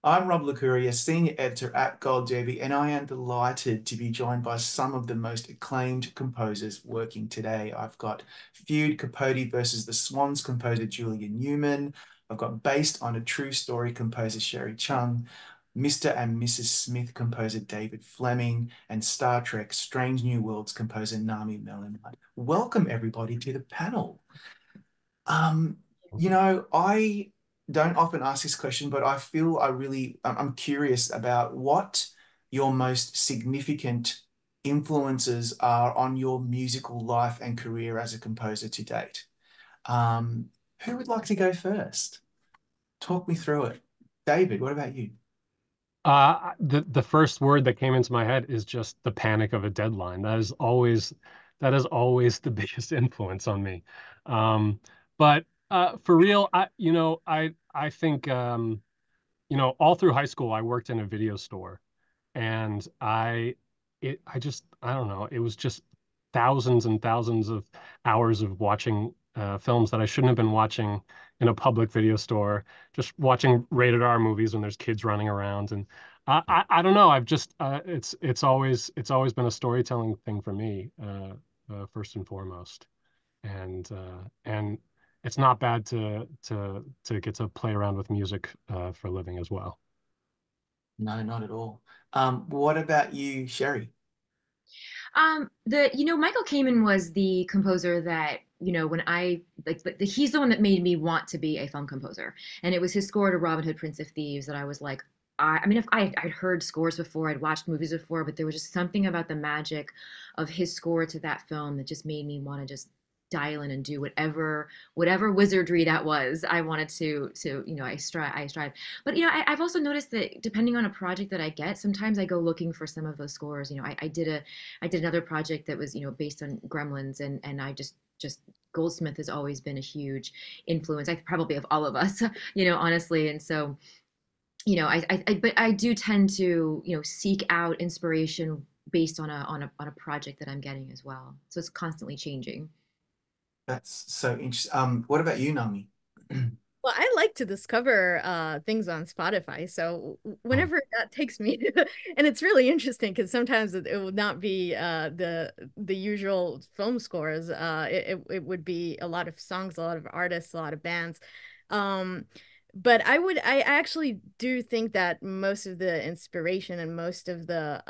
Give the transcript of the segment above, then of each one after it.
I'm Rob Licuria, Senior Editor at Gold Derby, and I am delighted to be joined by some of the most acclaimed composers working today. I've got Feud, Capote versus the Swans composer Julia Newman. I've got Based on a True Story composer Sherri Chung, Mr. and Mrs. Smith composer David Fleming, and Star Trek Strange New Worlds composer Nami Melumad. Welcome, everybody, to the panel. Um, I don't often ask this question, but I feel I'm curious about what your most significant influences are on your musical life and career as a composer to date. Um, who would like to go first? Talk me through it. David, what about you? The first word that came into my head is just the panic of a deadline. That is always the biggest influence on me. Um, but for real, I think all through high school I worked in a video store, and I don't know, it was just thousands and thousands of hours of watching films that I shouldn't have been watching in a public video store, just watching rated R movies when there's kids running around. And I don't know, I've just it's always been a storytelling thing for me, first and foremost. And it's not bad to get to play around with music for a living as well. No, not at all. What about you, Sherry? Michael Kamen was the composer that, when I he's the one that made me want to be a film composer. And it was his score to Robin Hood, Prince of Thieves that I was like, I mean, if I'd heard scores before, I'd watched movies before, but there was just something about the magic of his score to that film that just made me want to just dial in and do whatever wizardry that was. I wanted to I strive. But I've also noticed that depending on a project that I get, sometimes I go looking for some of those scores. I did another project that was based on Gremlins, and I just Goldsmith has always been a huge influence. I probably of all of us, honestly. And so but I do tend to seek out inspiration based on a project that I'm getting as well. So it's constantly changing. That's so interesting. What about you, Nami? Well, I like to discover things on Spotify. So Oh, whenever that takes me, and it's really interesting because sometimes it would not be the usual film scores. It would be a lot of songs, a lot of artists, a lot of bands. Um, but I actually do think that most of the inspiration and most of the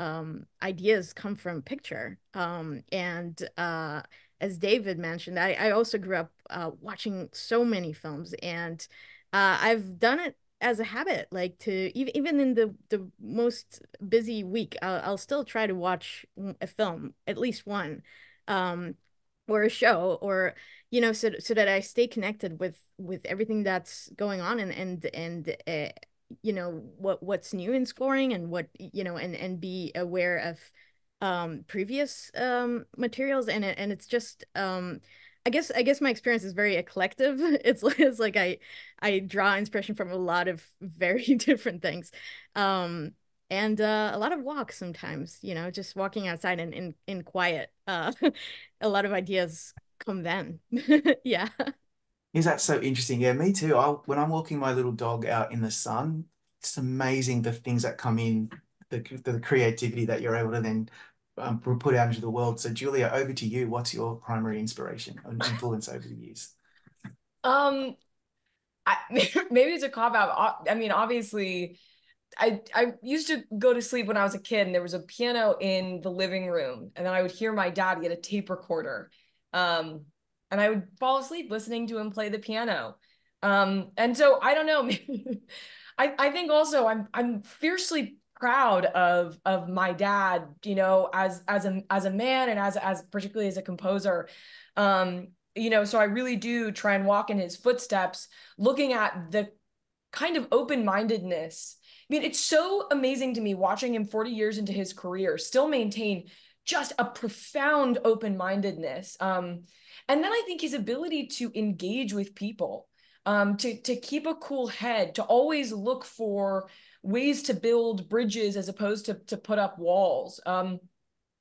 ideas come from picture. And as David mentioned, I also grew up watching so many films, and I've done it as a habit, like to even in the most busy week, I'll still try to watch a film, at least one, um, or a show, or so that I stay connected with everything that's going on, and what's new in scoring, and and be aware of previous materials. And it's just I guess my experience is very eclectic. It's like I draw inspiration from a lot of very different things. um and a lot of walks sometimes, just walking outside and in quiet. A lot of ideas come then. Yeah. is that so interesting? Yeah, me too. When I'm walking my little dog out in the sun, it's amazing the things that come in, the creativity that you're able to then put out into the world. So, Julia, over to you. What's your primary inspiration and influence over the years? Um, I, maybe it's a cop out. I mean, obviously, I used to go to sleep when I was a kid, and there was a piano in the living room, and then I would hear my dad get a tape recorder, um, and I would fall asleep listening to him play the piano. And so I don't know. I think also I'm fiercely proud of my dad, as a man and as particularly as a composer. So I really do try and walk in his footsteps, looking at the kind of open-mindedness. I mean, it's so amazing to me watching him 40 years into his career still maintain just a profound open-mindedness. And then I think his ability to engage with people, to keep a cool head, to always look for ways to build bridges as opposed to put up walls.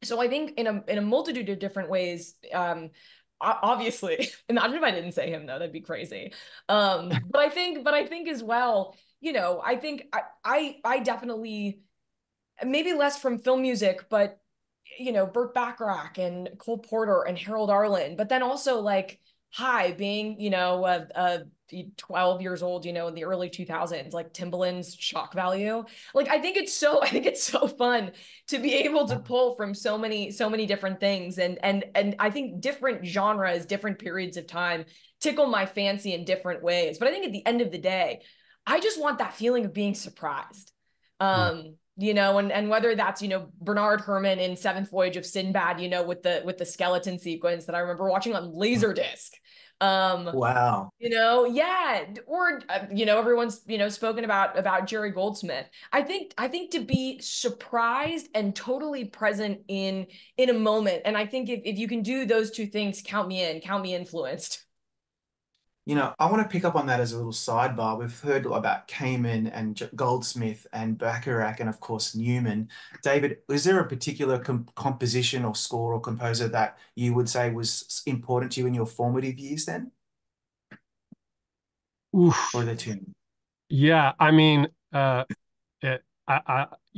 So I think in a multitude of different ways, obviously, imagine if I didn't say him though, that'd be crazy. But I think as well, you know, I think I definitely, maybe less from film music, but you know, Burt Bacharach and Cole Porter and Harold Arlen, but then also like Hi being, you know, 12 years old, you know, in the early 2000s, like Timbaland's Shock Value. Like I think it's so fun to be able to pull from so many different things, and I think different genres, different periods of time tickle my fancy in different ways. But I think at the end of the day, I just want that feeling of being surprised. You know, and whether that's, you know, Bernard Herrmann in Seventh Voyage of Sinbad, you know, with the skeleton sequence that I remember watching on Laserdisc. Wow. You know, yeah, or you know, everyone's, you know, spoken about Jerry Goldsmith. I think to be surprised and totally present in a moment, and I think if you can do those two things, count me in, count me influenced. You know, I want to pick up on that as a little sidebar. We've heard about Kamen and Goldsmith and Bacharach and, of course, Newman. David, is there a particular composition or score or composer that you would say was important to you in your formative years then? Or Oof. the two? Yeah, I mean, you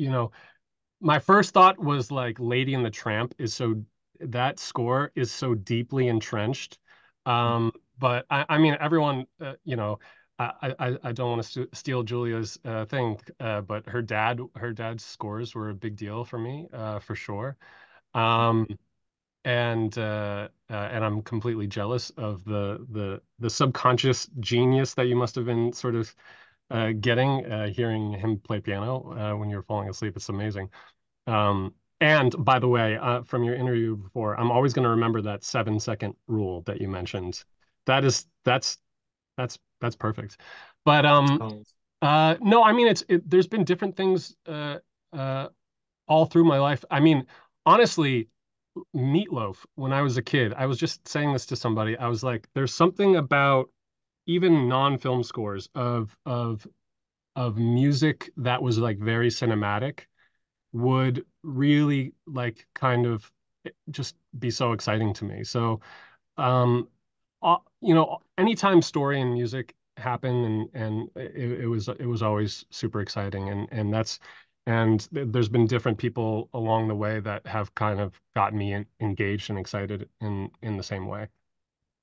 know, my first thought was like Lady and the Tramp is so that score is so deeply entrenched. But I mean, everyone, you know, I don't want to steal Julia's thing, but her dad's scores were a big deal for me, for sure. Um, and I'm completely jealous of the subconscious genius that you must have been sort of getting hearing him play piano when you were falling asleep. It's amazing. Um, and by the way, from your interview before, I'm always going to remember that 7 second rule that you mentioned. That is that's perfect. But Oh, no, I mean there's been different things all through my life. I mean, honestly, Meatloaf, when I was a kid, I was just saying this to somebody. I was like, there's something about even non-film scores of music that was like very cinematic would really like kind of just be so exciting to me. So, you know, anytime story and music happen and it was always super exciting and that's there's been different people along the way that have kind of gotten me engaged and excited in the same way.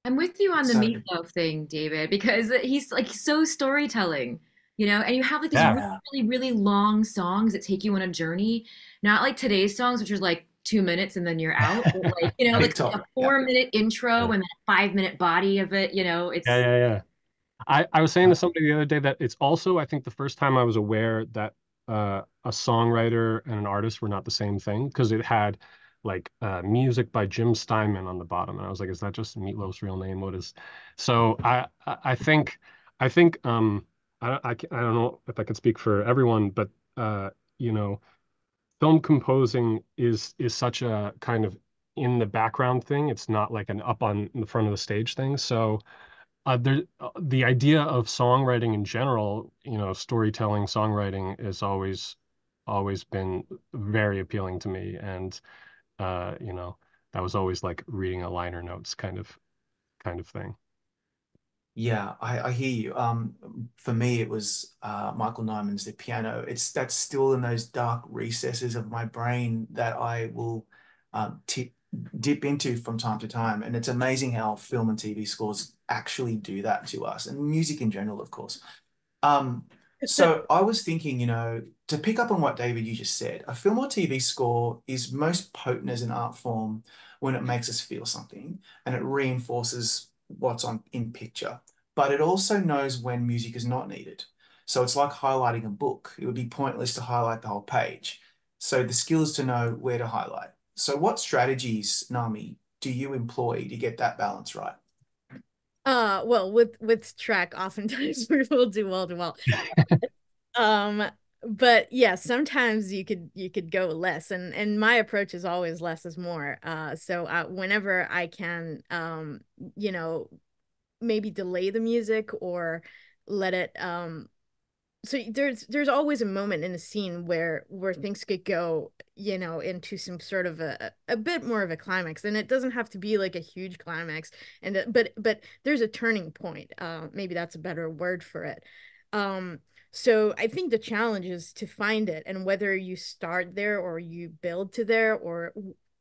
I'm with you on the so meatloaf thing, David, because he's like so storytelling, you know, and you have like these really, Yeah. yeah, really, really long songs that take you on a journey, not like today's songs, which is like 2 minutes and then you're out, but like, you know, like a TikTok. Yeah. 4 minute intro Yeah, and then a 5 minute body of it, you know, yeah, it's yeah, yeah. I was saying to somebody the other day that it's also, I think, the first time I was aware that a songwriter and an artist were not the same thing because it had like music by Jim Steinman on the bottom, and I was like, is that just Meatloaf's real name? What is? So I think I don't know if I could speak for everyone, but you know, film composing is such a kind of in the background thing. It's not like an up on the front of the stage thing. So the idea of songwriting in general, you know, storytelling, songwriting is always been very appealing to me, and you know, that was always like reading a liner notes kind of thing. Yeah, I hear you. For me, it was Michael Nyman's The Piano. It's that's still in those dark recesses of my brain that I will tip dip into from time to time. And it's amazing how film and TV scores actually do that to us, and music in general, of course. Um, so I was thinking, you know, to pick up on what David you just said, a film or TV score is most potent as an art form when it makes us feel something and it reinforces what's on in picture. But it also knows when music is not needed. So it's like highlighting a book. It would be pointless to highlight the whole page. So the skill is to know where to highlight. So what strategies, Nami, do you employ to get that balance right? Well, with track, oftentimes we will do well to well. Um, but yeah, sometimes you could go less, and my approach is always less is more. So whenever I can, you know, maybe delay the music or let it so there's always a moment in a scene where things could go, you know, into some sort of a bit more of a climax, and it doesn't have to be like a huge climax, but there's a turning point, maybe that's a better word for it. um So I think the challenge is to find it, and whether you start there or you build to there or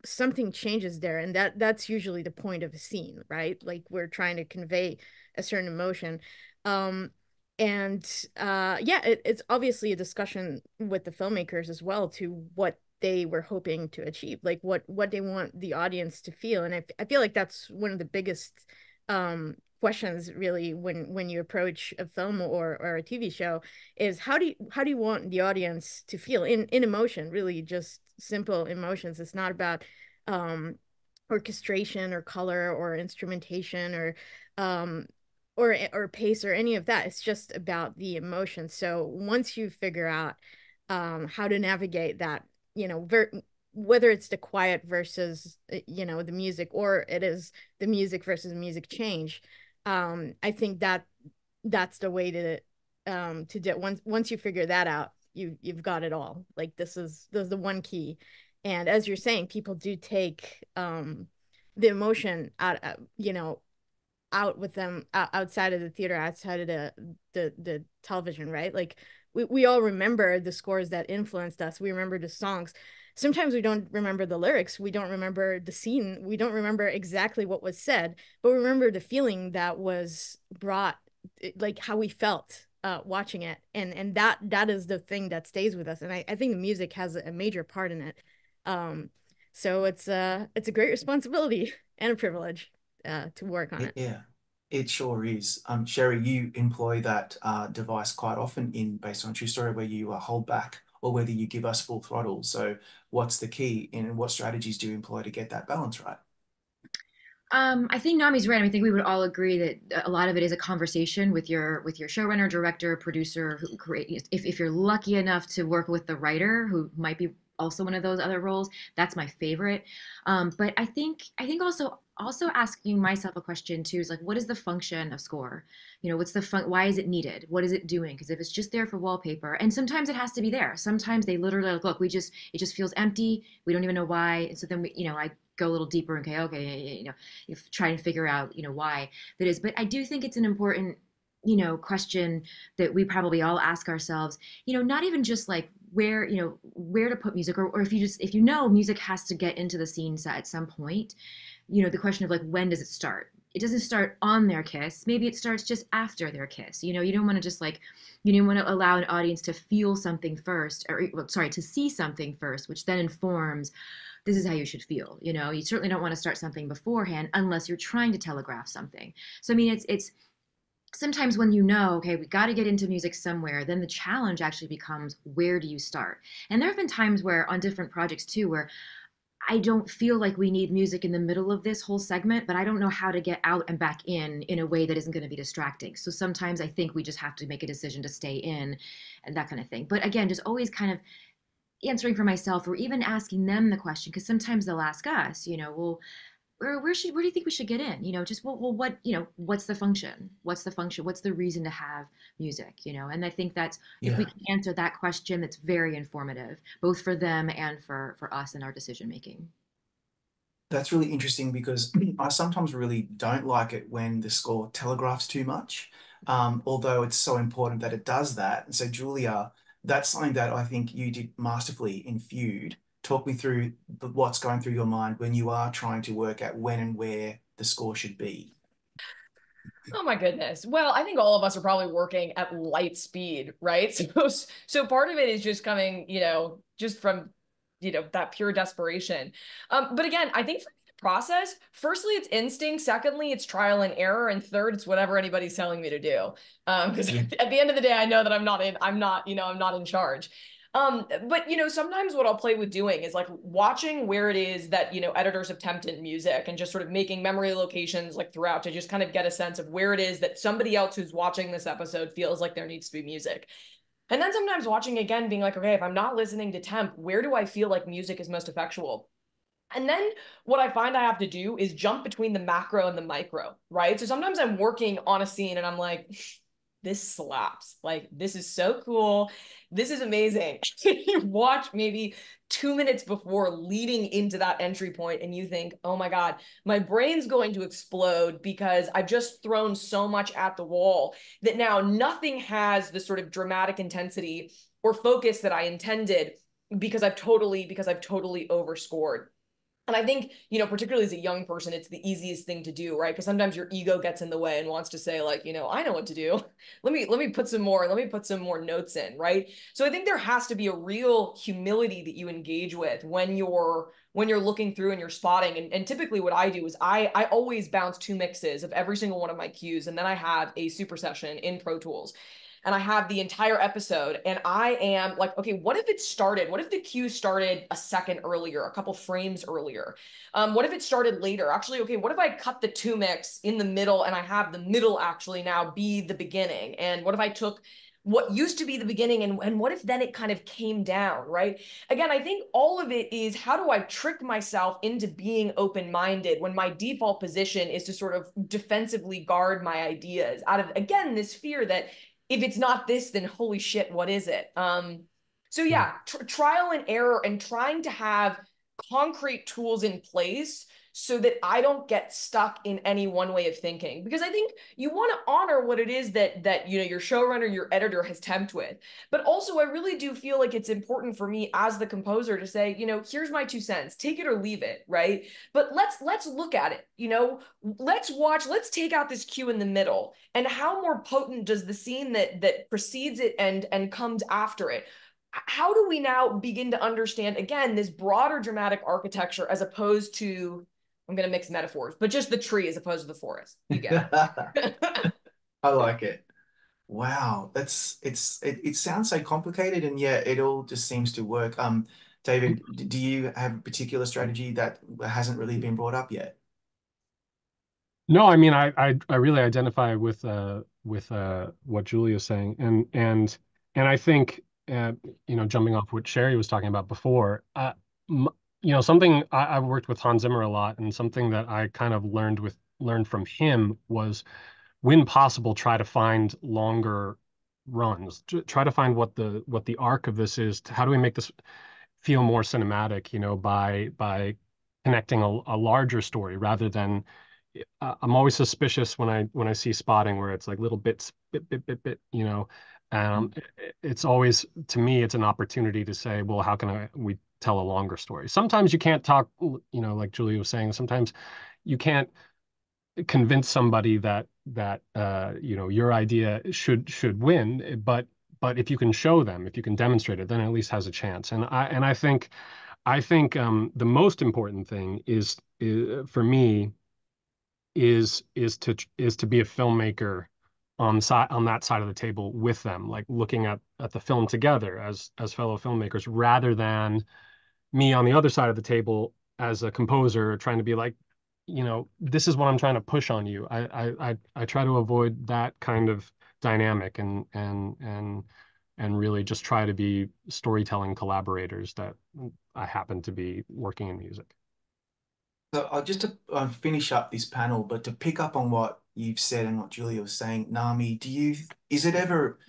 something changes there, and that's usually the point of a scene, right? Like we're trying to convey a certain emotion. Um, and yeah, it's obviously a discussion with the filmmakers as well to what they were hoping to achieve, like what they want the audience to feel. And I feel like that's one of the biggest questions really when you approach a film or a TV show is how do you want the audience to feel in emotion, really just simple emotions. It's not about orchestration or color or instrumentation um or pace or any of that. It's just about the emotion. So once you figure out how to navigate that, whether it's the quiet versus the music, or it is the music versus music change, I think that's the way to do it. Once you figure that out, you've got it all. Like this is the one key. And as you're saying, people do take the emotion out with them outside of the theater, outside of the television, right? Like we all remember the scores that influenced us. We remember the songs. Sometimes we don't remember the lyrics. We don't remember the scene. We don't remember exactly what was said, but we remember the feeling that was brought, like how we felt watching it. And that is the thing that stays with us. And I think the music has a major part in it. So it's a great responsibility and a privilege to work on it. Yeah, it sure is. Sherri, you employ that device quite often in Based on a True Story, where you hold back or whether you give us full throttle. So what's the key and what strategies do you employ to get that balance right? I think Nami's right. I think we would all agree that a lot of it is a conversation with your showrunner, director, producer, who create. If you're lucky enough to work with the writer, who might be also one of those other roles, that's my favorite. But I think also asking myself a question too is like, what is the function of score? What's the fun? Why is it needed? What is it doing? Because if it's just there for wallpaper, and sometimes it has to be there. Sometimes they literally like, look, it just feels empty. We don't even know why. And so then I go a little deeper and okay, you try and figure out, why that is. But I do think it's an important, question that we probably all ask ourselves, not even just like where to put music, or if music has to get into the scene set at some point, the question of like, when does it start? It doesn't start on their kiss. Maybe it starts just after their kiss. You don't want to just like, you don't want to allow an audience to feel something first, or well, sorry, to see something first, which then informs this is how you should feel. You certainly don't want to start something beforehand unless you're trying to telegraph something. So I mean, it's sometimes when okay, we got to get into music somewhere, then the challenge actually becomes, where do you start? And there have been times where on different projects too, where I don't feel like we need music in the middle of this whole segment, but I don't know how to get out and back in a way that isn't going to be distracting. So sometimes I think we just have to make a decision to stay in and that kind of thing. But again, just always kind of answering for myself, or even asking them the question, because sometimes they'll ask us, well, where do you think we should get in? Just what, what's the function? What's the function? What's the reason to have music? And I think that's, if we can answer that question, that's very informative, both for them and for us in our decision making. That's really interesting because I sometimes really don't like it when the score telegraphs too much, although it's so important that it does that. And so, Julia, that's something that I think you did masterfully in Feud. Talk me through what's going through your mind when you are trying to work out when and where the score should be. Oh my goodness. Well, I think all of us are probably working at light speed, right? So part of it is just coming, just from, that pure desperation. But again, I think for the process, firstly, it's instinct. Secondly, it's trial and error. And third, it's whatever anybody's telling me to do. Because at the end of the day, I know that I'm not in charge. But sometimes what I'll play with doing is like watching where it is that, editors have tempted music, and just sort of making memory locations like throughout to just kind of get a sense of where it is that somebody else who's watching this episode feels like there needs to be music. And then sometimes watching again, being like, okay, if I'm not listening to temp, where do I feel like music is most effectual? And then what I find I have to do is jump between the macro and the micro, right? So sometimes I'm working on a scene and I'm like, this slaps. Like, this is so cool. This is amazing. You watch maybe 2 minutes before leading into that entry point and you think, oh my God, my brain's going to explode because I've just thrown so much at the wall that now nothing has the sort of dramatic intensity or focus that I intended because I've totally overscored. And I think, you know, particularly as a young person, it's the easiest thing to do, right? Because sometimes your ego gets in the way and wants to say, like, you know, I know what to do. Let me put some more notes in, right? So I think there has to be a real humility that you engage with when you're looking through and you're spotting. And typically what I do is I always bounce 2 mixes of every single one of my cues, and then I have a super session in Pro Tools. And I have the entire episode, and I am like, okay, what if the cue started a second earlier, a couple frames earlier? What if it started later? Actually, okay, what if I cut the 2 mix in the middle and I have the middle actually now be the beginning? And what if I took what used to be the beginning and what if then it kind of came down, right? Again, I think all of it is, how do I trick myself into being open-minded when my default position is to sort of defensively guard my ideas out of, again, this fear that if it's not this, then holy shit, what is it? So yeah, trial and error and trying to have concrete tools in place so that I don't get stuck in any one way of thinking. Because I think you want to honor what it is that you know your showrunner, your editor has temped with. But also I really do feel like it's important for me as the composer to say, you know, here's my 2 cents, take it or leave it, right? But let's look at it, you know, let's take out this cue in the middle, and how more potent does the scene that precedes it and comes after it, how do we now begin to understand, again, this broader dramatic architecture as opposed to, I'm going to mix metaphors, but just the tree as opposed to the forest. You get it. I like it. Wow, it sounds so complicated, and yet it all just seems to work. David, do you have a particular strategy that hasn't really been brought up yet? No, I mean, I really identify with what Julia's saying, and I think you know, jumping off what Sherri was talking about before, you know, something I've worked with Hans Zimmer a lot, and something that I kind of learned from him was, when possible, try to find longer runs, try to find what the arc of this is. How do we make this feel more cinematic, you know, by connecting a larger story rather than, I'm always suspicious when I see spotting where it's like little bits, bit, you know. It's always, to me, it's an opportunity to say, well, how can we tell a longer story? Sometimes you can't talk, you know, like Julia was saying, sometimes you can't convince somebody that you know, your idea should win, but if you can show them, if you can demonstrate it, then it at least has a chance. And I think the most important thing is for me is to be a filmmaker on that side of the table with them, like looking at the film together as fellow filmmakers, rather than me on the other side of the table as a composer trying to be like, you know, this is what I'm trying to push on you. I try to avoid that kind of dynamic, and really just try to be storytelling collaborators that I happen to be working in music. So I'll just to finish up this panel, but to pick up on what you've said and what Julia was saying, Nami, is it ever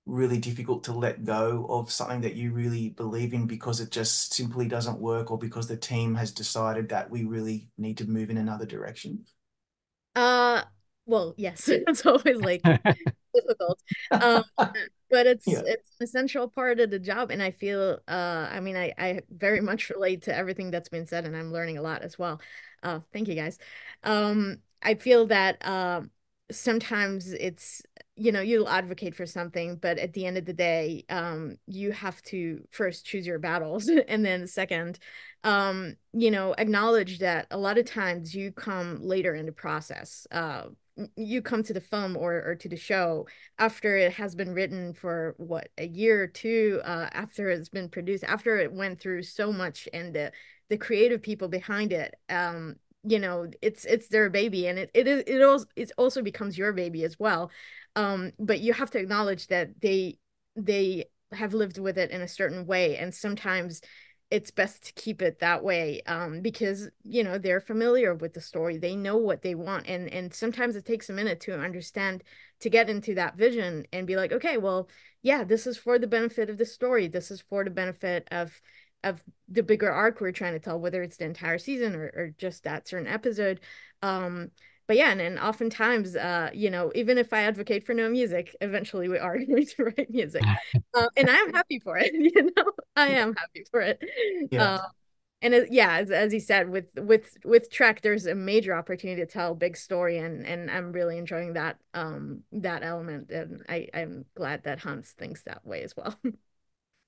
really difficult to let go of something that you really believe in because it just simply doesn't work, or because the team has decided that we really need to move in another direction? Well, yes, it's always like difficult. But Yeah. it's an essential part of the job, and I feel I mean, I very much relate to everything that's been said, and I'm learning a lot as well. Thank you guys. I feel that sometimes it's, you know, you'll advocate for something, but at the end of the day, you have to first choose your battles, and then second, you know, acknowledge that a lot of times you come later in the process. You come to the film or to the show after it has been written for what, a year or two, after it's been produced, after it went through so much, and the creative people behind it, you know, it's their baby, and it also becomes your baby as well. But you have to acknowledge that they have lived with it in a certain way, and sometimes it's best to keep it that way, because they're familiar with the story, they know what they want, and sometimes it takes a minute to understand, to get into that vision and be like, okay, well, yeah, this is for the benefit of the story, this is for the benefit of the bigger arc we're trying to tell, whether it's the entire season or just that certain episode. But yeah, and oftentimes, even if I advocate for no music, eventually we are going to write music. And I'm happy for it, I am happy for it. Yeah. And yeah, as you said, with Trek, there's a major opportunity to tell a big story, and I'm really enjoying that element, and I'm glad that Hans thinks that way as well.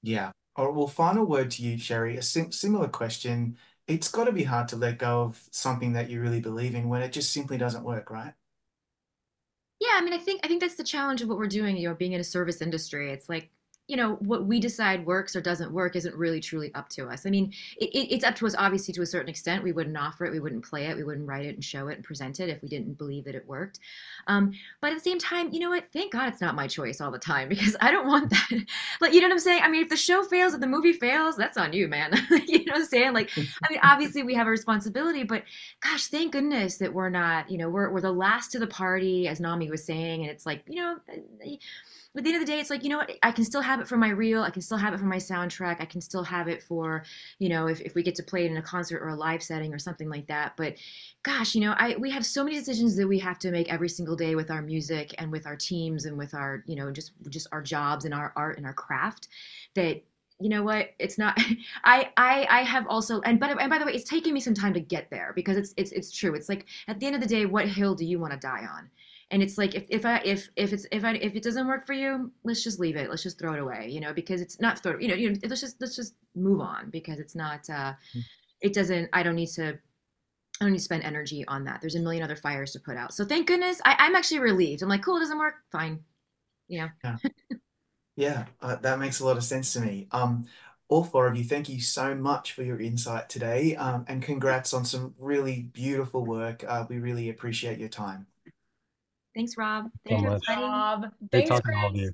Yeah. All right, well, final word to you, Sherri. A similar question. It's got to be hard to let go of something that you really believe in when it just simply doesn't work, right? Yeah, I mean, I think that's the challenge of what we're doing, being in a service industry. It's like, what we decide works or doesn't work isn't really truly up to us. I mean, it's up to us, obviously, to a certain extent. We wouldn't offer it, we wouldn't play it, we wouldn't write it and show it and present it if we didn't believe that it worked. But at the same time, you know what? Thank God it's not my choice all the time, because I don't want that. Like, you know what I'm saying? I mean, if the show fails, if the movie fails, that's on you, man. You know what I'm saying? Like, I mean, obviously we have a responsibility, but gosh, thank goodness that we're not, we're the last to the party, as Nami was saying. And it's like, at the end of the day, it's like, you know what? I can still have it for my reel. I can still have it for my soundtrack. I can still have it for, if we get to play it in a concert or a live setting or something like that. But gosh, we have so many decisions that we have to make every single day with our music and with our teams and with our, just our jobs and our art and our craft, that, you know what, it's not. I have also, and by the way, it's taken me some time to get there, because it's true. It's like, at the end of the day, what hill do you want to die on? And it's like, if it doesn't work for you, let's just leave it. Let's just throw it away, because it's not throw, let's just move on, because it's not, it doesn't, I don't need to spend energy on that. There's a million other fires to put out. So thank goodness, I'm actually relieved. I'm like, cool, it doesn't work, fine. Yeah. Yeah. Yeah, that makes a lot of sense to me. All four of you, thank you so much for your insight today, and congrats on some really beautiful work. We really appreciate your time. Thanks, Rob. So Thank you, much. everybody. Rob, Great thanks, talking to all of Chris. you.